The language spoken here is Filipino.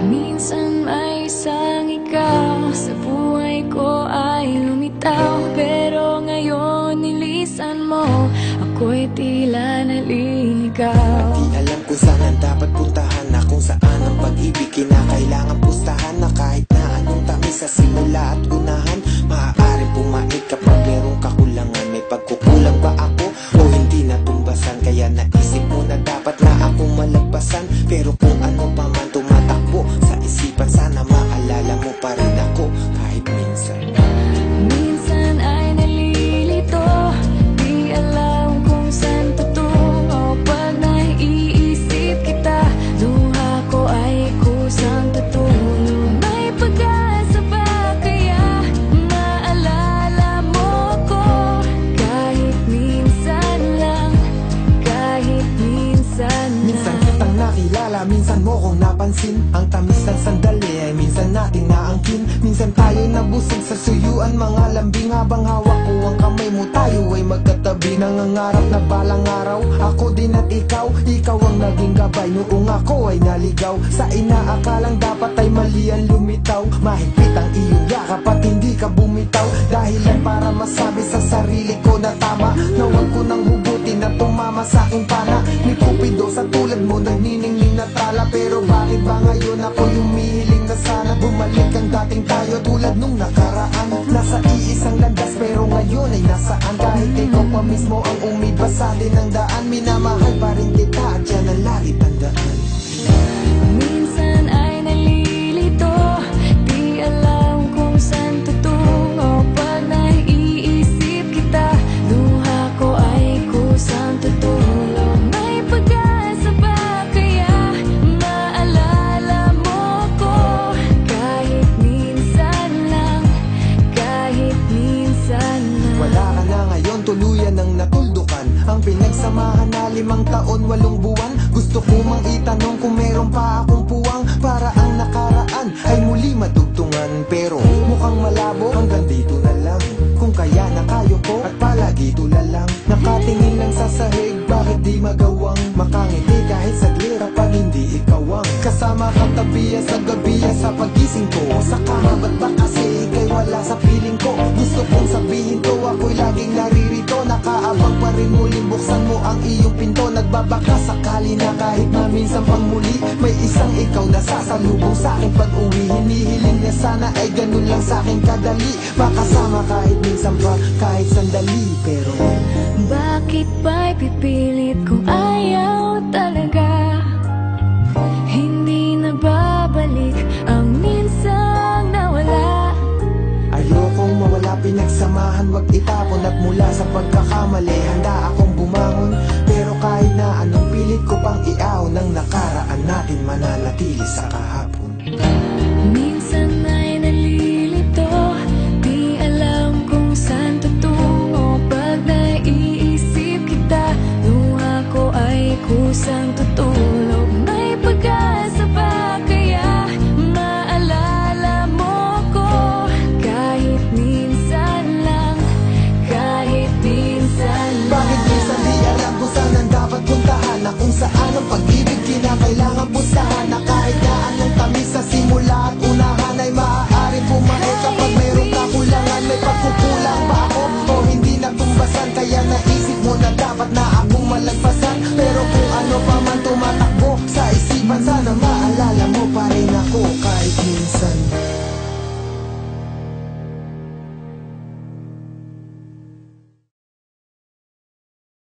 Minsan may isang ikaw sa buhay ko ay lumitaw, pero ngayon nilisan mo, ako'y tila naliligaw. Di alam kung saan ang dapat puntahan, na kung saan ang pag-ibig kinakailangan pustahan, na kahit na anong tamis sa simula at unahan, maaaring pumait kapag merong kakulangan. May pagkukulang ba ako o hindi natumbasan? Kaya naisip mo na dapat na akong malagpasan, pero kung ano pa man tumatakbo sa isipan, sana maalala mo pa rin ako kahit minsan. Minsan ay nalilito, di alam kung saan tutungo. Pag naiisip kita, luha ko ay kusang tutulong. May pag-asa ba kaya maalala mo ko? Kahit minsan lang, kahit minsan lang. Minsan kitang nakilala, minsan mo kong napansin. Ang tamis ng sandali ay minsan nating naangkin. Minsan tayo'y nabusog sa suyuan, mga lambing. Habang hawak ko ang kamay mo, tayo ay magkatabi. Nangangarap na balang araw, ako din at ikaw. Ikaw ang naging gabay noong ako ay naligaw. Sa inaakalang dapat ay mali ang lumitaw. Mahigpit ang iyong yakap at hindi ka bumitaw. Dahilan para masabi sa sarili ko na tama, na huwag ko nang hugutin na tumama sa aking pana. Ni Cupido sa tulad mo nagniningning na tala, pero bakit ba ngayon ako'y humihiling na sana bumalik ang dating tayo tulad nung nakaraan? Nasa iisang landas pero ngayon ay nasaan? Kahit ikaw pa mismo ang umiba sa atin ng daan, minamahal pa rin kita at yan ang lagi tandaan. Minsan ay nalilito, di alam kung saan tutungo. Pag naiisip kita, luha ko ay kusang tutulong. May pag-asa ba kaya maalala mo ko? Kahit minsan lang, kahit minsan lang. Wala ka na ngayon, tuluyan ang natuldukan. Ang pinagsamahan na 5 taon, 8 buwan. Gusto ko mang itanong kung meron pa akong puwang, para ang nakaraan ay muli madugtungan. Pero mukhang malabo, hanggang dito na lang. Kung kaya na kayo ko at palagi tulalang nakatingin lang sa sahig, bakit di magawang makangiti kahit saglit kapag hindi ikaw ang kasama katabi sa gabi sa pagising ko. Sa kama ba't ba kasi ika'y wala sa piling ko? Gusto kong sabihin to, ako'y laging naririto. Nakaabang pa rin, muling buksan mo ang iyong pinto. Nagbabaka sakali na kahit na minsan pang muli, may isang ikaw na sasalubong sa'kin pag-uwi. Hinihiling na sana ay ganun lang sa'kin kadali, makasama kahit minsan pa, kahit sandali. Pero bakit ba'y pipilit kung ayaw talaga? Hindi na babalik ang minsang nawala. ayokong mawala, pinagsamahan, wag itapon. At mula sa pagkakamali, handa akong bumangon. Pero kahit na anong pilit ko pang iaw, ng nakaraan natin mananatili sa kahapon. Minsan ay nalilito, di alam kung saan tutungo. Pag naiisip kita, luha ko ay kusang tutulong.